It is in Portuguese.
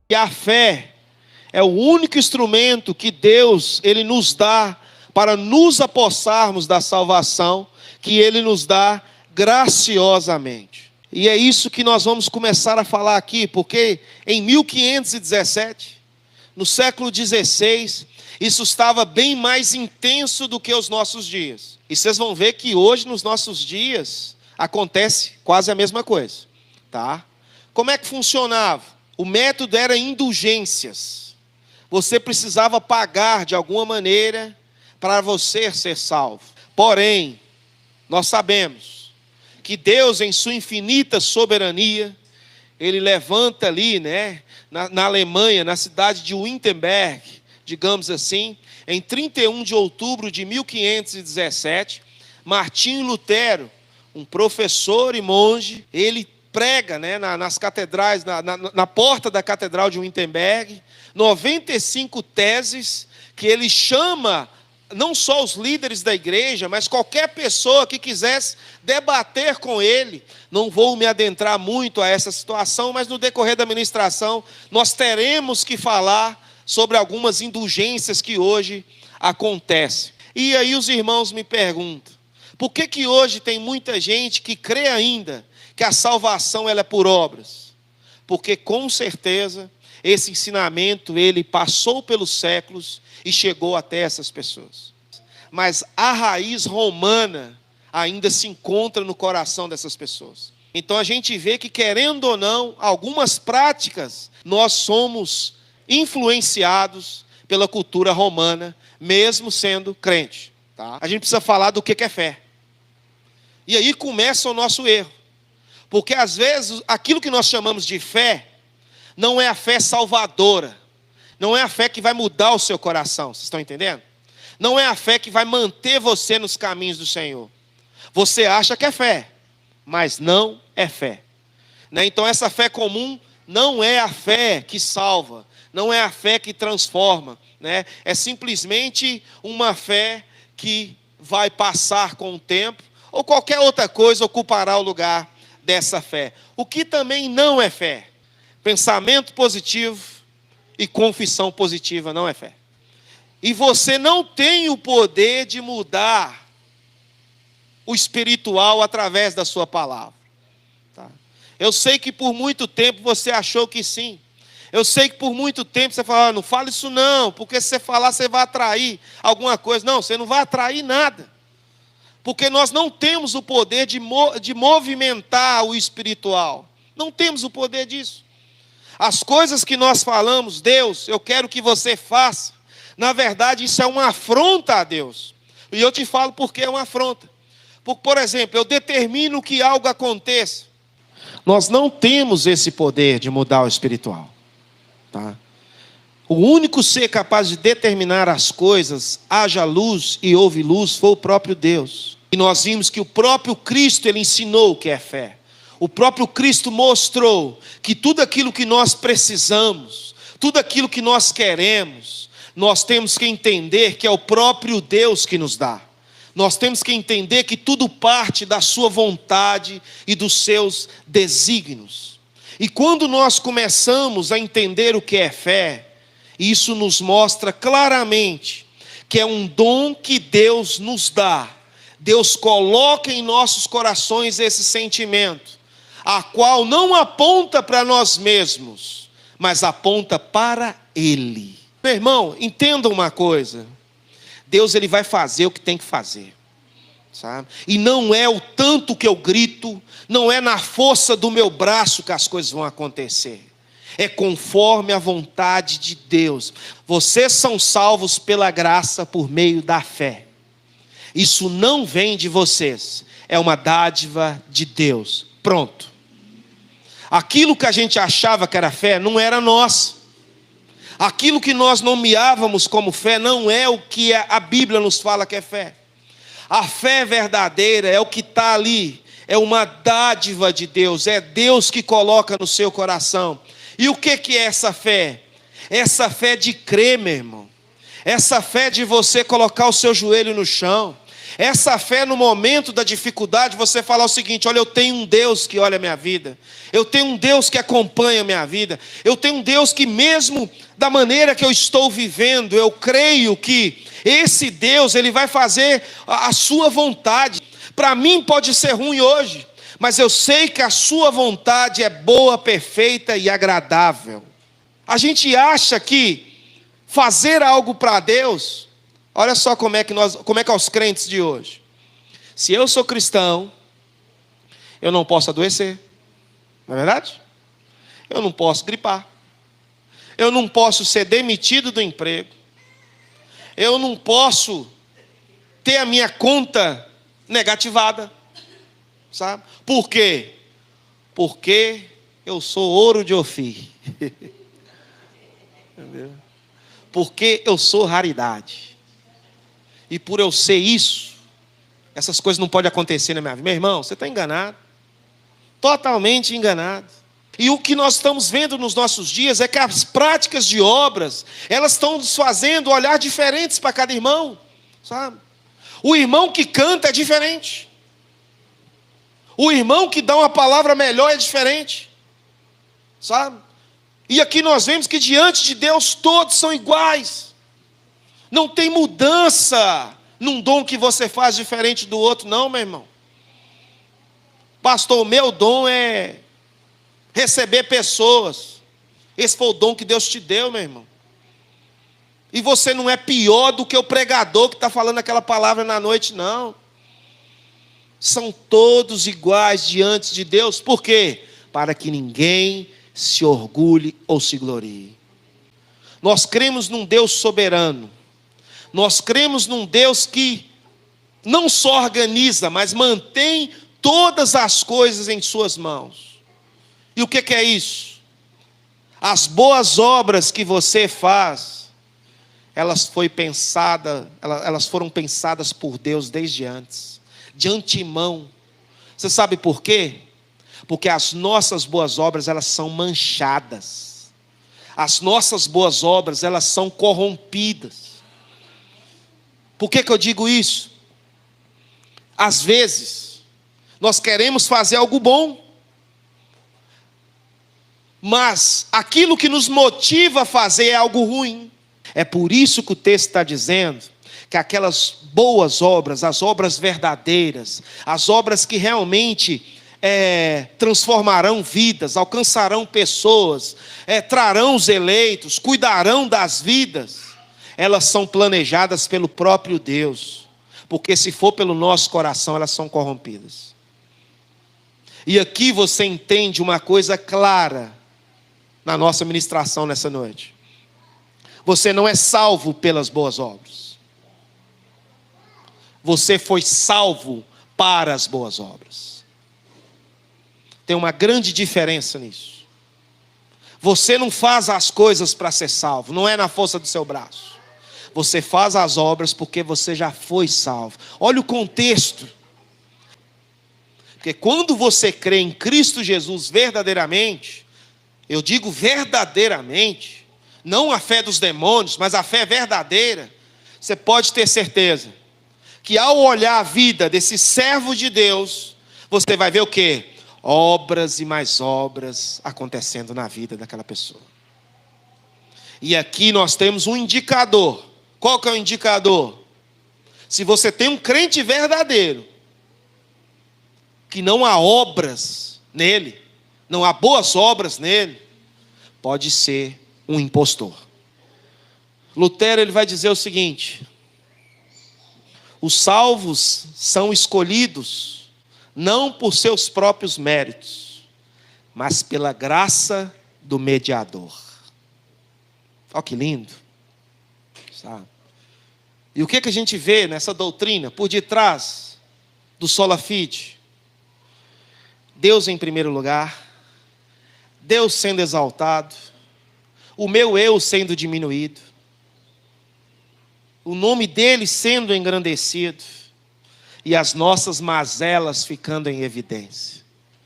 E a fé é o único instrumento que Deus ele nos dá para nos apossarmos da salvação que Ele nos dá graciosamente. E é isso que nós vamos começar a falar aqui, porque em 1517, no século XVI, isso estava bem mais intenso do que os nossos dias. E vocês vão ver que hoje, nos nossos dias, acontece quase a mesma coisa. Tá? Como é que funcionava? O método era indulgências. Você precisava pagar de alguma maneira para você ser salvo. Porém, nós sabemos que Deus, em sua infinita soberania, Ele levanta ali, na Alemanha, na cidade de Wittenberg, digamos assim, em 31 de outubro de 1517, Martinho Lutero, um professor e monge, ele prega nas catedrais, na porta da catedral de Wittenberg, 95 teses que ele chama não só os líderes da igreja, mas qualquer pessoa que quisesse debater com ele. Não vou me adentrar muito a essa situação, mas no decorrer da ministração nós teremos que falar sobre algumas indulgências que hoje acontecem. E aí os irmãos me perguntam, por que hoje tem muita gente que crê ainda que a salvação ela é por obras? Porque com certeza esse ensinamento ele passou pelos séculos e chegou até essas pessoas. Mas a raiz romana ainda se encontra no coração dessas pessoas. Então a gente vê que, querendo ou não, algumas práticas, nós somos influenciados pela cultura romana, mesmo sendo crente. Tá? A gente precisa falar do que é fé. E aí começa o nosso erro. Porque às vezes aquilo que nós chamamos de fé, não é a fé salvadora. Não é a fé que vai mudar o seu coração, vocês estão entendendo? Não é a fé que vai manter você nos caminhos do Senhor. Você acha que é fé, mas não é fé. Então essa fé comum não é a fé que salva, não é a fé que transforma. É simplesmente uma fé que vai passar com o tempo, ou qualquer outra coisa ocupará o lugar dessa fé. O que também não é fé? Pensamento positivo e confissão positiva não é fé. E você não tem o poder de mudar o espiritual através da sua palavra. Tá? Eu sei que por muito tempo você achou que sim. Eu sei que por muito tempo você falou, não fala isso não, porque se você falar você vai atrair alguma coisa. Não, você não vai atrair nada. Porque nós não temos o poder de movimentar o espiritual. Não temos o poder disso. As coisas que nós falamos, Deus, eu quero que você faça, na verdade isso é uma afronta a Deus. E eu te falo porque é uma afronta. Porque, por exemplo, eu determino que algo aconteça. Nós não temos esse poder de mudar o espiritual. Tá? O único ser capaz de determinar as coisas, haja luz e houve luz, foi o próprio Deus. E nós vimos que o próprio Cristo, Ele ensinou o que é fé. O próprio Cristo mostrou que tudo aquilo que nós precisamos, tudo aquilo que nós queremos, nós temos que entender que é o próprio Deus que nos dá. Nós temos que entender que tudo parte da sua vontade e dos seus desígnios. E quando nós começamos a entender o que é fé, isso nos mostra claramente que é um dom que Deus nos dá. Deus coloca em nossos corações esse sentimento, a qual não aponta para nós mesmos, mas aponta para Ele. Meu irmão, entenda uma coisa. Deus ele vai fazer o que tem que fazer. Sabe? E não é o tanto que eu grito, não é na força do meu braço que as coisas vão acontecer. É conforme a vontade de Deus. Vocês são salvos pela graça por meio da fé. Isso não vem de vocês, é uma dádiva de Deus. Pronto. Aquilo que a gente achava que era fé não era nosso. Aquilo que nós nomeávamos como fé não é o que a Bíblia nos fala que é fé. A fé verdadeira é o que está ali, é uma dádiva de Deus, é Deus que coloca no seu coração. E o que é essa fé? Essa fé de crer, meu irmão. Essa fé de você colocar o seu joelho no chão. Essa fé no momento da dificuldade, você falar o seguinte: olha, eu tenho um Deus que olha a minha vida, eu tenho um Deus que acompanha a minha vida, eu tenho um Deus que mesmo da maneira que eu estou vivendo, eu creio que esse Deus, Ele vai fazer a sua vontade. Para mim pode ser ruim hoje, mas eu sei que a sua vontade é boa, perfeita e agradável. A gente acha que fazer algo para Deus, olha só como é que é os crentes de hoje. Se eu sou cristão, eu não posso adoecer, não é verdade? Eu não posso gripar, eu não posso ser demitido do emprego, eu não posso ter a minha conta negativada, sabe? Por quê? Porque eu sou ouro de Ofir. Entendeu? Porque eu sou raridade. E por eu ser isso, essas coisas não podem acontecer na minha vida. Meu irmão, você está enganado. Totalmente enganado. E o que nós estamos vendo nos nossos dias é que as práticas de obras, elas estão nos fazendo olhar diferentes para cada irmão, sabe? O irmão que canta é diferente. O irmão que dá uma palavra melhor é diferente, sabe? E aqui nós vemos que diante de Deus todos são iguais. Não tem mudança num dom que você faz diferente do outro, não, meu irmão. Pastor, o meu dom é receber pessoas. Esse foi o dom que Deus te deu, meu irmão. E você não é pior do que o pregador que está falando aquela palavra na noite, não. São todos iguais diante de Deus. Por quê? Para que ninguém se orgulhe ou se glorie. Nós cremos num Deus soberano. Nós cremos num Deus que não só organiza, mas mantém todas as coisas em suas mãos. E o que é isso? As boas obras que você faz, elas foram pensadas por Deus desde antes, de antemão. Você sabe por quê? Porque as nossas boas obras, elas são manchadas. As nossas boas obras, elas são corrompidas. Por que eu digo isso? Às vezes, nós queremos fazer algo bom, mas aquilo que nos motiva a fazer é algo ruim. É por isso que o texto está dizendo que aquelas boas obras, as obras verdadeiras, as obras que realmente transformarão vidas, alcançarão pessoas, trarão os eleitos, cuidarão das vidas, elas são planejadas pelo próprio Deus, porque se for pelo nosso coração, elas são corrompidas. E aqui você entende uma coisa clara na nossa ministração nessa noite. Você não é salvo pelas boas obras. Você foi salvo para as boas obras. Tem uma grande diferença nisso. Você não faz as coisas para ser salvo, não é na força do seu braço. Você faz as obras porque você já foi salvo. Olha o contexto. Porque quando você crê em Cristo Jesus verdadeiramente, eu digo verdadeiramente, não a fé dos demônios, mas a fé verdadeira, você pode ter certeza que ao olhar a vida desse servo de Deus, você vai ver o quê? Obras e mais obras acontecendo na vida daquela pessoa. E aqui nós temos um indicador. Qual que é o indicador? Se você tem um crente verdadeiro, que não há obras nele, não há boas obras nele, pode ser um impostor. Lutero ele vai dizer o seguinte: os salvos são escolhidos não por seus próprios méritos, mas pela graça do mediador. Olha que lindo, sabe? E o que a gente vê nessa doutrina por detrás do sola fide? Deus em primeiro lugar, Deus sendo exaltado, o meu eu sendo diminuído, o nome dele sendo engrandecido e as nossas mazelas ficando em evidência.